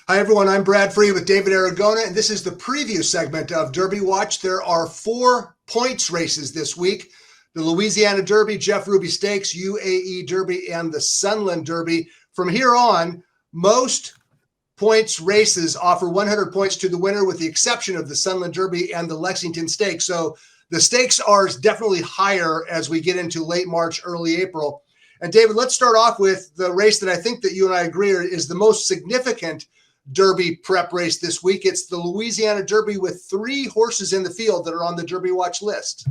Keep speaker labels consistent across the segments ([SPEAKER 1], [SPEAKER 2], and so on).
[SPEAKER 1] Hi, everyone. I'm Brad Free with David Aragona, and this is the preview segment of Derby Watch. There are 4 points races this week: the Louisiana Derby, Jeff Ruby Stakes, UAE Derby, and the Sunland Derby. From here on, most points races offer 100 points to the winner, with the exception of the Sunland Derby and the Lexington Stakes. So the stakes are definitely higher as we get into late March, early April. And David, let's start off with the race that I think that you and I agree is the most significant Derby prep race this week. It's the Louisiana Derby, with 3 horses in the field that are on the Derby Watch list.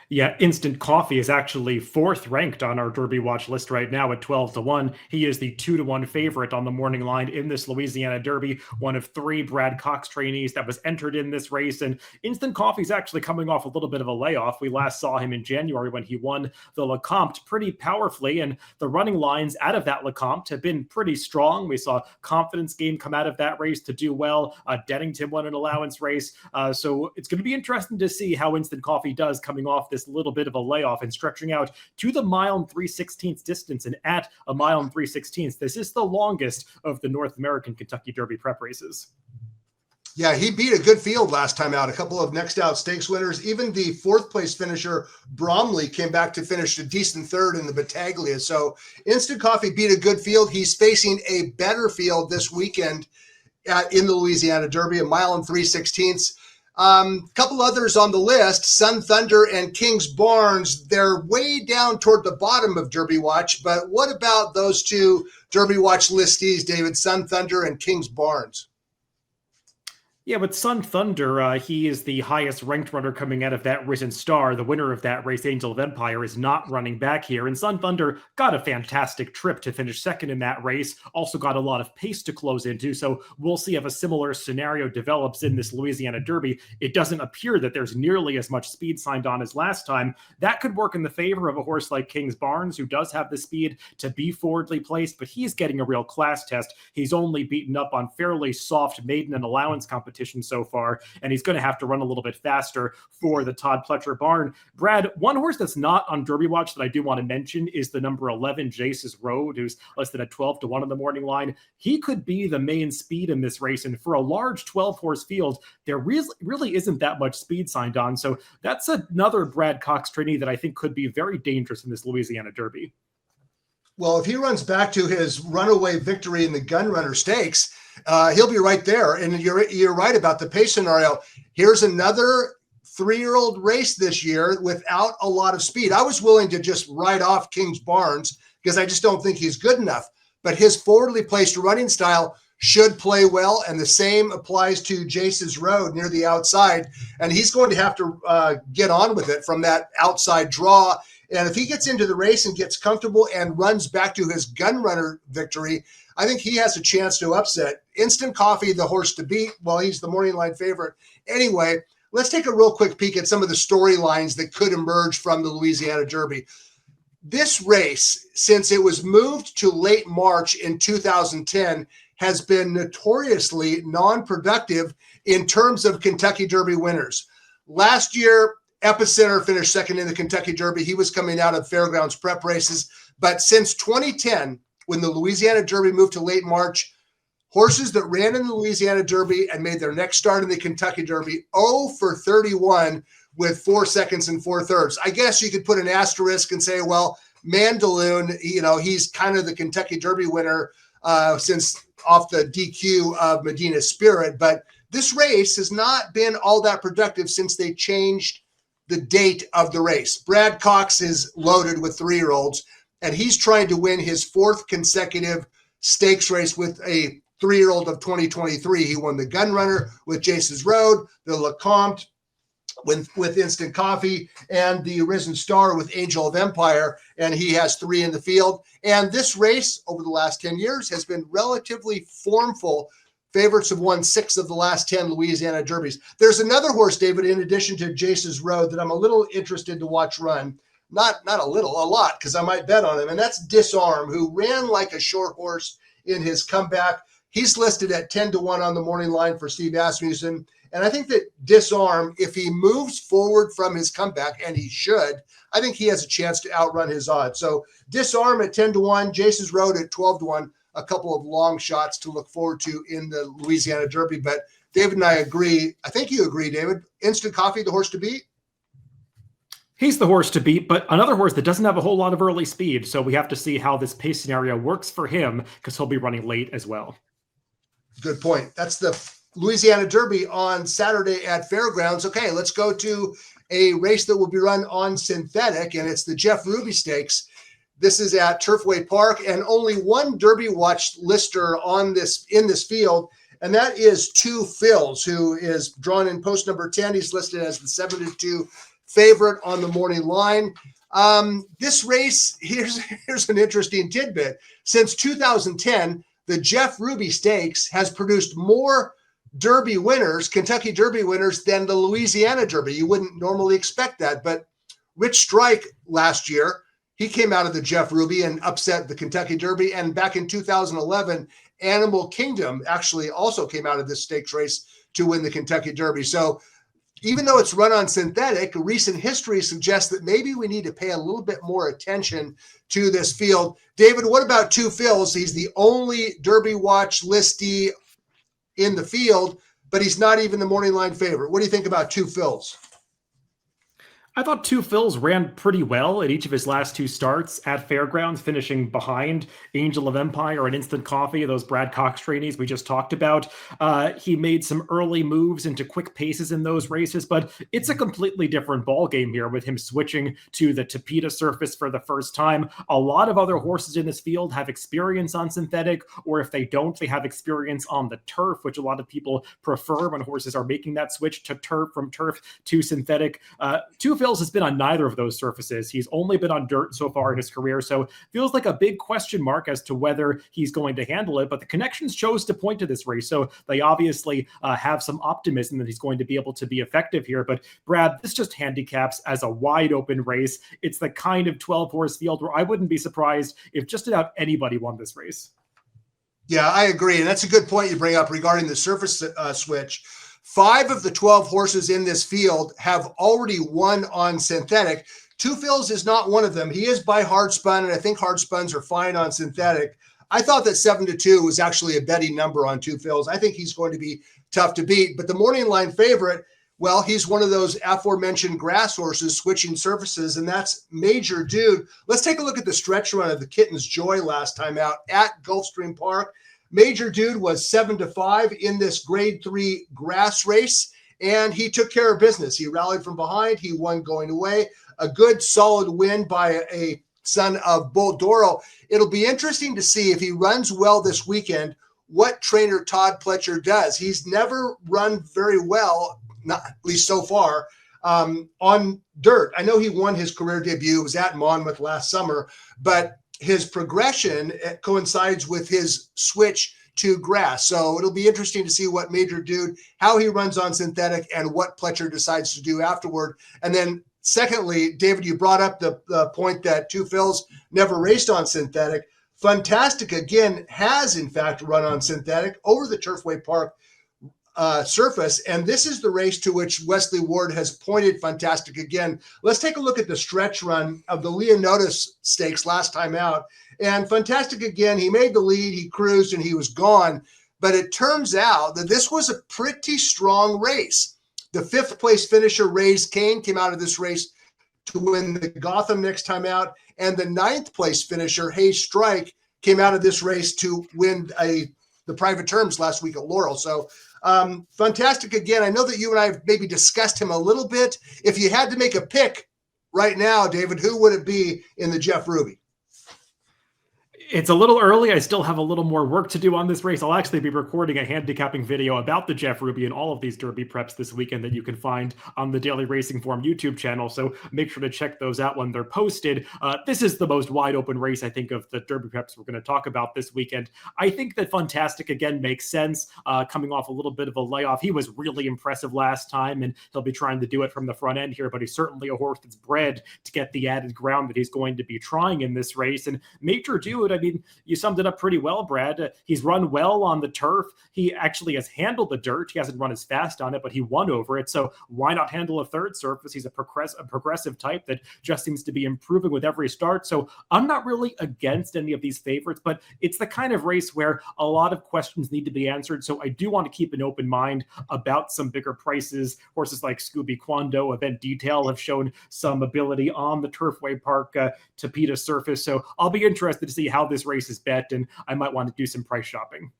[SPEAKER 2] Yeah, Instant Coffee is actually 4th ranked on our Derby Watch list right now at 12-1. He is the 2-1 favorite on the morning line in this Louisiana Derby, one of 3 Brad Cox trainees that was entered in this race. And Instant Coffee is actually coming off a little bit of a layoff. We last saw him in January when he won the Lecomte pretty powerfully, and the running lines out of that Lecomte have been pretty strong. We saw Confidence Game come out of that race to do well. Dennington won an allowance race. So it's going to be interesting to see how Instant Coffee does coming off this little bit of a layoff and stretching out to the 1 3/16 distance. And at a 1 3/16, this is the longest of the North American Kentucky Derby prep races.
[SPEAKER 1] Yeah, he beat a good field last time out. A couple of next out stakes winners. Even the 4th place finisher, Bromley, came back to finish a decent 3rd in the Battaglia. So Instant Coffee beat a good field. He's facing a better field this weekend in the Louisiana Derby, a 1 3/16. Couple others on the list: Sun Thunder and King's Barnes. They're way down toward the bottom of Derby Watch, but what about those 2 Derby Watch listees, David? Sun Thunder and King's Barnes.
[SPEAKER 2] Yeah, but Sun Thunder, he is the highest ranked runner coming out of that Risen Star. The winner of that race, Angel of Empire, is not running back here. And Sun Thunder got a fantastic trip to finish 2nd in that race. Also got a lot of pace to close into. So we'll see if a similar scenario develops in this Louisiana Derby. It doesn't appear that there's nearly as much speed signed on as last time. That could work in the favor of a horse like King's Barnes, who does have the speed to be forwardly placed, but he's getting a real class test. He's only beaten up on fairly soft maiden and allowance competition so far, and he's going to have to run a little bit faster for the Todd Pletcher barn. Brad, one horse that's not on Derby Watch that I do want to mention is the number 11 Jace's Road, who's less than a 12-1 on the morning line. He could be the main speed in this race, and for a large 12-horse field, there really isn't that much speed signed on. So that's another Brad Cox trainee that I think could be very dangerous in this Louisiana Derby.
[SPEAKER 1] Well, if he runs back to his runaway victory in the Gunrunner Stakes, he'll be right there. And you're right about the pace scenario. Here's another 3-year-old race this year without a lot of speed. I was willing to just write off King's Barnes because I just don't think he's good enough. But his forwardly placed running style should play well, and the same applies to Jace's Road near the outside. And he's going to have to get on with it from that outside draw. And if he gets into the race and gets comfortable and runs back to his Gunrunner victory, I think he has a chance to upset Instant Coffee, the horse to beat. Well, he's the morning line favorite. Anyway, let's take a real quick peek at some of the storylines that could emerge from the Louisiana Derby. This race, since it was moved to late March in 2010, has been notoriously non-productive in terms of Kentucky Derby winners. Last year, Epicenter finished 2nd in the Kentucky Derby. He was coming out of Fairgrounds prep races. But since 2010, when the Louisiana Derby moved to late March, horses that ran in the Louisiana Derby and made their next start in the Kentucky Derby, 0 for 31 with 4 seconds and 4/3. I guess you could put an asterisk and say, well, Mandaloon, he's kind of the Kentucky Derby winner since off the DQ of Medina Spirit. But this race has not been all that productive since they changed the date of the race. Brad Cox is loaded with 3-year-olds, and he's trying to win his 4th consecutive stakes race with a 3-year-old of 2023. He won the Gunrunner with Jace's Road, the Lecomte with Instant Coffee, and the Risen Star with Angel of Empire, and he has 3 in the field. And this race over the last 10 years has been relatively formful. Favorites have won 6 of the last 10 Louisiana Derbies. There's another horse, David, in addition to Jace's Road, that I'm a little interested to watch run. Not a little, a lot, because I might bet on him, and that's Disarm, who ran like a short horse in his comeback. He's listed at 10-1 on the morning line for Steve Asmussen. And I think that Disarm, if he moves forward from his comeback, and he should, I think he has a chance to outrun his odds. So Disarm at 10-1, Jace's Road at 12-1. a couple of long shots to look forward to in the Louisiana Derby. But David and I agree. I think you agree, David. Instant Coffee, the horse to beat?
[SPEAKER 2] He's the horse to beat, but another horse that doesn't have a whole lot of early speed. So we have to see how this pace scenario works for him because he'll be running late as well.
[SPEAKER 1] Good point. That's the Louisiana Derby on Saturday at Fairgrounds. Okay, let's go to a race that will be run on synthetic, and it's the Jeff Ruby Stakes. This is at Turfway Park, and only one Derby Watch lister in this field, and that is Two Phils, who is drawn in post number 10. He's listed as the 7-2 favorite on the morning line. This race, here's an interesting tidbit. Since 2010, the Jeff Ruby Stakes has produced more Derby winners, Kentucky Derby winners, than the Louisiana Derby. You wouldn't normally expect that, but Rich Strike last year, he came out of the Jeff Ruby and upset the Kentucky Derby. And back in 2011, Animal Kingdom actually also came out of this stakes race to win the Kentucky Derby. So even though it's run on synthetic, recent history suggests that maybe we need to pay a little bit more attention to this field. David, what about Two Phils? He's the only Derby Watch listee in the field, but he's not even the morning line favorite. What do you think about Two Phils?
[SPEAKER 2] I thought Two Phils ran pretty well at each of his last two starts at Fairgrounds, finishing behind Angel of Empire and Instant Coffee, those Brad Cox trainees we just talked about. He made some early moves into quick paces in those races, but it's a completely different ballgame here with him switching to the Tapeta surface for the first time. A lot of other horses in this field have experience on synthetic, or if they don't, they have experience on the turf, which a lot of people prefer when horses are making that switch to turf from turf to synthetic. Two Phils has been on neither of those surfaces. He's only been on dirt so far in his career, so feels like a big question mark as to whether he's going to handle it, but the connections chose to point to this race, so they obviously have some optimism that he's going to be able to be effective here. But Brad, this just handicaps as a wide open race. It's the kind of 12-horse field where I wouldn't be surprised if just about anybody won this race.
[SPEAKER 1] Yeah, I agree, and that's a good point you bring up regarding the surface switch. 5 of the 12 horses in this field have already won on synthetic. Two Phils is not one of them. He is by hard spun, and I think hard spuns are fine on synthetic. I thought that 7-2 was actually a betting number on Two Phils. I think he's going to be tough to beat. But the morning line favorite, well, he's one of those aforementioned grass horses switching surfaces, and that's Major Dude. Let's take a look at the stretch run of the Kitten's Joy last time out at Gulfstream Park. Major Dude was 7-5 in this grade 3 grass race, and he took care of business. He rallied from behind. He won going away. A good, solid win by a son of Bull Doro. It'll be interesting to see if he runs well this weekend, what trainer Todd Pletcher does. He's never run very well, not at least so far, on dirt. I know he won his career debut. It was at Monmouth last summer, but his progression coincides with his switch to grass. So it'll be interesting to see what Major Dude, how he runs on synthetic, and what Pletcher decides to do afterward. And then secondly, David, you brought up the point that Two Phils never raced on synthetic. Fantastic, again, has in fact run on synthetic over the Turfway Park surface, and this is the race to which Wesley Ward has pointed Fantastic again. Let's take a look at the stretch run of the Leonotis Stakes last time out, and Fantastic again, he made the lead, he cruised, and he was gone, but it turns out that this was a pretty strong race. The 5th place finisher, Raised Cane, came out of this race to win the Gotham next time out, and the 9th place finisher, Hayes Strike, came out of this race to win the private terms last week at Laurel. So Fantastic again. I know that you and I have maybe discussed him a little bit. If you had to make a pick right now, David, who would it be in the Jeff Ruby?
[SPEAKER 2] It's a little early. I still have a little more work to do on this race. I'll actually be recording a handicapping video about the Jeff Ruby and all of these Derby preps this weekend that you can find on the Daily Racing Form YouTube channel. So make sure to check those out when they're posted. This is the most wide open race, I think, of the Derby preps we're going to talk about this weekend. I think that Fantastic, again, makes sense coming off a little bit of a layoff. He was really impressive last time, and he'll be trying to do it from the front end here, but he's certainly a horse that's bred to get the added ground that he's going to be trying in this race. And Major Dude, I mean, you summed it up pretty well, Brad. He's run well on the turf. He actually has handled the dirt. He hasn't run as fast on it, but he won over it. So why not handle a third surface? He's a progressive type that just seems to be improving with every start. So I'm not really against any of these favorites, but it's the kind of race where a lot of questions need to be answered. So I do want to keep an open mind about some bigger prices. Horses like Scooby Quando, Event Detail have shown some ability on the Turfway Park Tapeta surface. So I'll be interested to see how this race is bet, and I might want to do some price shopping.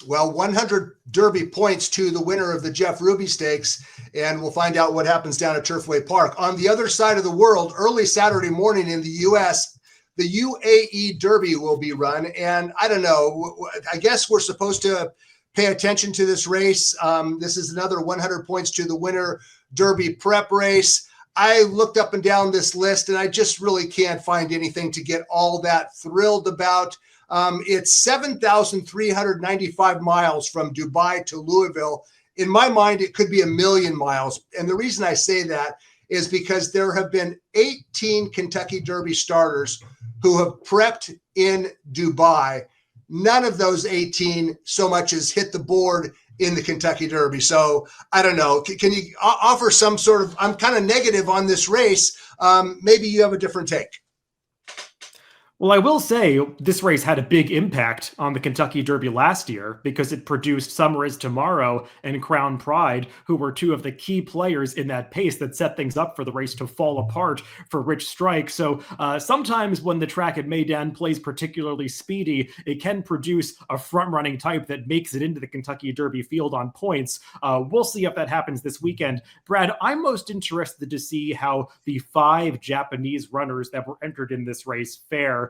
[SPEAKER 1] Well, 100 Derby points to the winner of the Jeff Ruby Stakes, and we'll find out what happens down at Turfway Park. On the other side of the world, early Saturday morning in the U.S., the UAE Derby will be run, and I don't know, I guess we're supposed to pay attention to this race. This is another 100 points to the winner Derby prep race. I looked up and down this list, and I just really can't find anything to get all that thrilled about. It's 7,395 miles from Dubai to Louisville. In my mind, it could be 1,000,000 miles. And the reason I say that is because there have been 18 Kentucky Derby starters who have prepped in Dubai. None of those 18 so much as hit the board in the Kentucky Derby. So I don't know. Can you offer some sort of, I'm kind of negative on this race. Maybe you have a different take.
[SPEAKER 2] Well, I will say this race had a big impact on the Kentucky Derby last year because it produced Summer Is Tomorrow and Crown Pride, who were two of the key players in that pace that set things up for the race to fall apart for Rich Strike. So sometimes when the track at Meydan plays particularly speedy, it can produce a front-running type that makes it into the Kentucky Derby field on points. We'll see if that happens this weekend. Brad, I'm most interested to see how the 5 Japanese runners that were entered in this race fare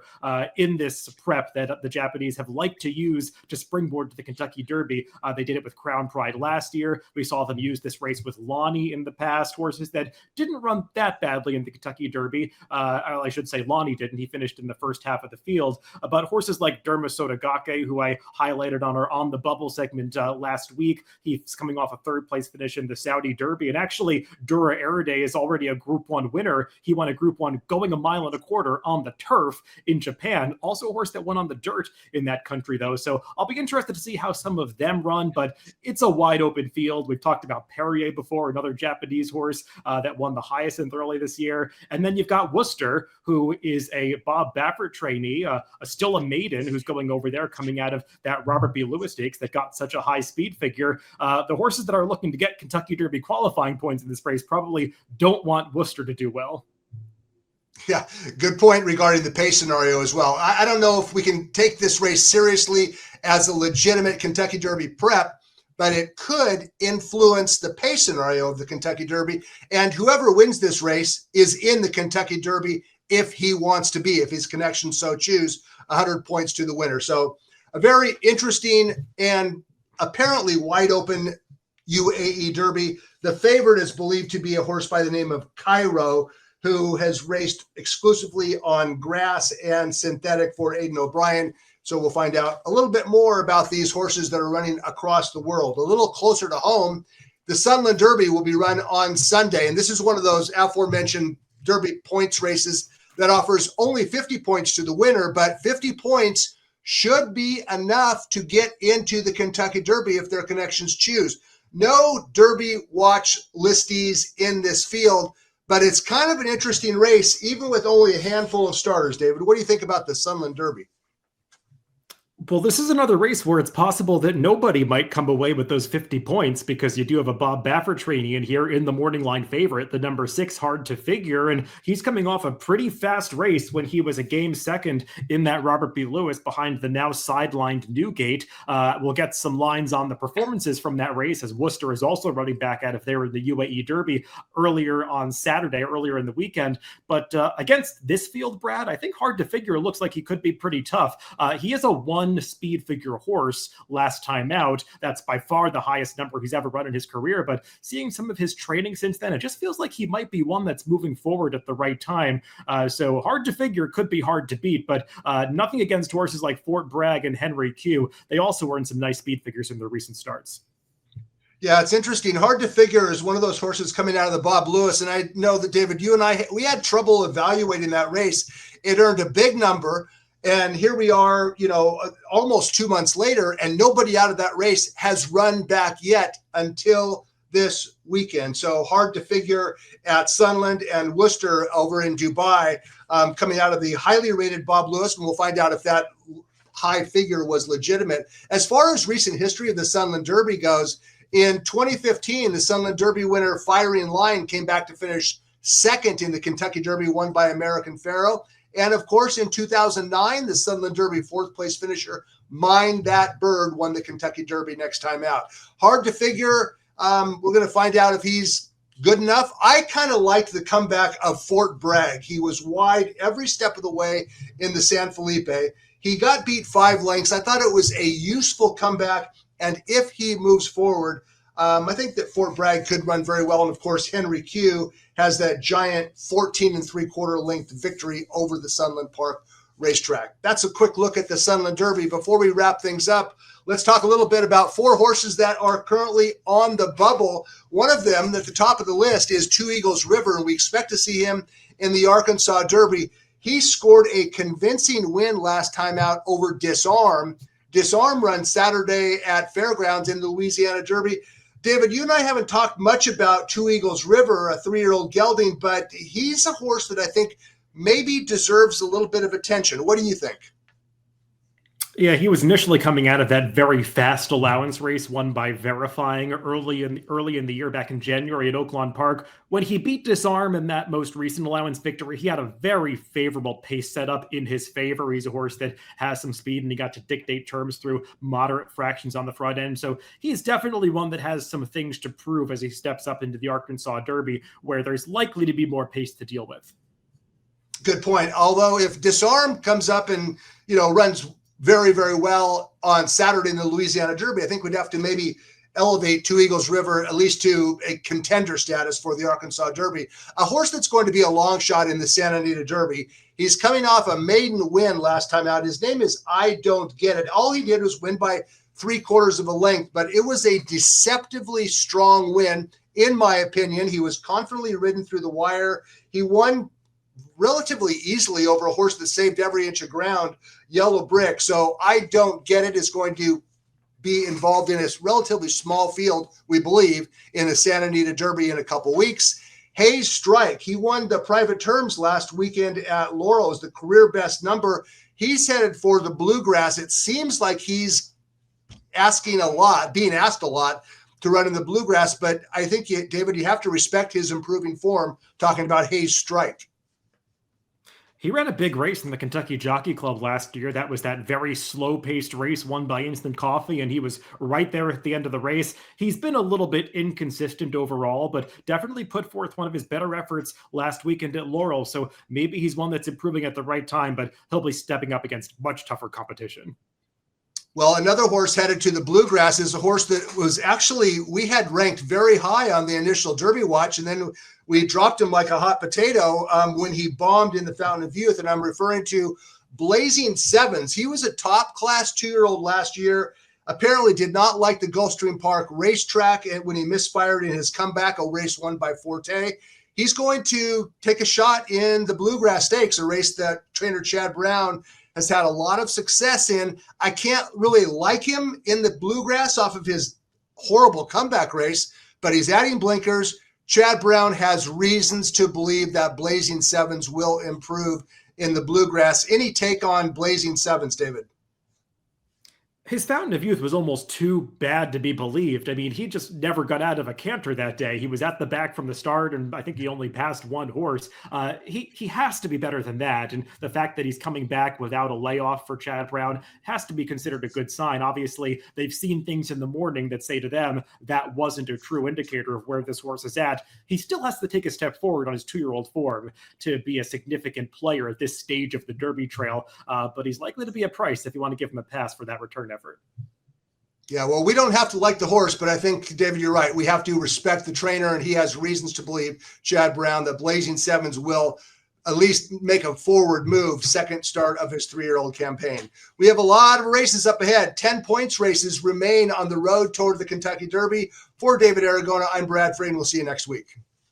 [SPEAKER 2] in this prep that the Japanese have liked to use to springboard to the Kentucky Derby. They did it with Crown Pride last year. We saw them use this race with Lonnie in the past, horses that didn't run that badly in the Kentucky Derby. I should say Lonnie didn't. He finished in the first half of the field. But horses like Derma Sotogake, who I highlighted on our On the Bubble segment last week, he's coming off a third-place finish in the Saudi Derby. And actually, Dura Erede is already a Group 1 winner. He won a Group 1 going 1.25 miles on the turf in Japan. Also a horse that won on the dirt in that country, though. So I'll be interested to see how some of them run, but it's a wide open field. We've talked about Perrier before, another Japanese horse that won the Hyacinth early this year. And then you've got Worcester, who is a Bob Baffert trainee, still a maiden who's going over there coming out of that Robert B. Lewis Stakes that got such a high speed figure. The horses that are looking to get Kentucky Derby qualifying points in this race probably don't want Worcester to do well.
[SPEAKER 1] Yeah, good point regarding the pace scenario as well. I don't know if we can take this race seriously as a legitimate Kentucky Derby prep, but it could influence the pace scenario of the Kentucky Derby. And whoever wins this race is in the Kentucky Derby if he wants to be, if his connections so choose, 100 points to the winner. So a very interesting and apparently wide open UAE Derby. The favorite is believed to be a horse by the name of Cairo, who has raced exclusively on grass and synthetic for Aidan O'Brien. So we'll find out a little bit more about these horses that are running across the world. A little closer to home, the Sunland Derby will be run on Sunday. And this is one of those aforementioned Derby points races that offers only 50 points to the winner, but 50 points should be enough to get into the Kentucky Derby if their connections choose. No Derby Watch listees in this field, but it's kind of an interesting race, even with only a handful of starters. David, what do you think about the Sunland Derby?
[SPEAKER 2] Well, this is another race where it's possible that nobody might come away with those 50 points because you do have a Bob Baffert trainee in here in the morning line favorite, the number 6 Hard to Figure, and he's coming off a pretty fast race when he was a game second in that Robert B. Lewis behind the now sidelined Newgate. We'll get some lines on the performances from that race as Worcester is also running back out of there in the UAE Derby earlier on Saturday, earlier in the weekend. But against this field, Brad, I think Hard to Figure looks like he could be pretty tough. He is a 1 speed figure horse last time out. That's by far the highest number he's ever run in his career. But seeing some of his training since then, it just feels like he might be one that's moving forward at the right time. So Hard to Figure could be hard to beat, but nothing against horses like Fort Bragg and Henry Q. They also earned some nice speed figures in their recent starts.
[SPEAKER 1] Yeah, it's interesting. Hard to Figure is one of those horses coming out of the Bob Lewis. And I know that, David, you and I, we had trouble evaluating that race. It earned a big number. And here we are, almost 2 months later, and nobody out of that race has run back yet until this weekend. So hard to figure at Sunland and Worcester over in Dubai, coming out of the highly rated Bob Lewis, and we'll find out if that high figure was legitimate. As far as recent history of the Sunland Derby goes, in 2015, the Sunland Derby winner Firing Line came back to finish second in the Kentucky Derby, won by American Pharoah. And of course, in 2009, the Sunland Derby fourth place finisher Mind That Bird won the Kentucky Derby next time out. Hard to figure. We're going to find out if he's good enough. I kind of liked the comeback of Fort Bragg. He was wide every step of the way in the San Felipe. He got beat 5 lengths. I thought it was a useful comeback. And if he moves forward, I think that Fort Bragg could run very well. And of course, Henry Q has that giant 14 3/4 length victory over the Sunland Park racetrack. That's a quick look at the Sunland Derby. Before we wrap things up, let's talk a little bit about 4 horses that are currently on the bubble. One of them at the top of the list is Two Eagles River, and we expect to see him in the Arkansas Derby. He scored a convincing win last time out over Disarm. Disarm runs Saturday at Fairgrounds in the Louisiana Derby. David, you and I haven't talked much about Two Eagles River, a 3-year-old gelding, but he's a horse that I think maybe deserves a little bit of attention. What do you think?
[SPEAKER 2] Yeah, he was initially coming out of that very fast allowance race won by Verifying early in the year back in January at Oaklawn Park. When he beat Disarm in that most recent allowance victory, he had a very favorable pace setup in his favor. He's a horse that has some speed, and he got to dictate terms through moderate fractions on the front end. So he's definitely one that has some things to prove as he steps up into the Arkansas Derby, where there's likely to be more pace to deal with.
[SPEAKER 1] Good point. Although if Disarm comes up and, runs very, very well on Saturday in the Louisiana Derby, I think we'd have to maybe elevate Two Eagles River at least to a contender status for the Arkansas Derby. A horse that's going to be a long shot in the Santa Anita Derby. He's coming off a maiden win last time out. His name is I Don't Get It. All he did was win by 3/4 of a length, but it was a deceptively strong win, in my opinion. He was confidently ridden through the wire. He won relatively easily over a horse that saved every inch of ground, Yellow Brick. So I Don't Get It is going to be involved in a relatively small field, we believe, in the Santa Anita Derby in a couple weeks. Hayes Strike, he won the private terms last weekend at Laurel as the career best number. He's headed for the Bluegrass. It seems like he's being asked a lot to run in the Bluegrass, but I think, David, you have to respect his improving form, talking about Hayes Strike.
[SPEAKER 2] He ran a big race in the Kentucky Jockey Club last year. That was that very slow-paced race won by Instant Coffee, and he was right there at the end of the race. He's been a little bit inconsistent overall, but definitely put forth one of his better efforts last weekend at Laurel, so maybe he's one that's improving at the right time, but he'll be stepping up against much tougher competition.
[SPEAKER 1] Well, another horse headed to the Bluegrass is a horse that was actually, we had ranked very high on the initial Derby watch, and then we dropped him like a hot potato when he bombed in the Fountain of Youth, and I'm referring to Blazing Sevens. He was a top-class 2-year-old last year, apparently did not like the Gulfstream Park racetrack and when he misfired in his comeback, a race won by Forte. He's going to take a shot in the Bluegrass Stakes, a race that trainer Chad Brown has had a lot of success in. I can't really like him in the Bluegrass off of his horrible comeback race, but he's adding blinkers. Chad Brown has reasons to believe that Blazing Sevens will improve in the Bluegrass. Any take on Blazing Sevens, David?
[SPEAKER 2] His Fountain of Youth was almost too bad to be believed. I mean, he just never got out of a canter that day. He was at the back from the start, and I think he only passed one horse. He has to be better than that, and the fact that he's coming back without a layoff for Chad Brown has to be considered a good sign. Obviously, they've seen things in the morning that say to them that wasn't a true indicator of where this horse is at. He still has to take a step forward on his 2-year-old form to be a significant player at this stage of the Derby trail, but he's likely to be a price if you want to give him a pass for that return effort.
[SPEAKER 1] Yeah, well, we don't have to like the horse, but I think, David, you're right. We have to respect the trainer, and he has reasons to believe, Chad Brown, that Blazing Sevens will at least make a forward move, second start of his 3-year-old campaign. We have a lot of races up ahead. 10 points races remain on the road toward the Kentucky Derby. For David Aragona, I'm Brad Free, and we'll see you next week.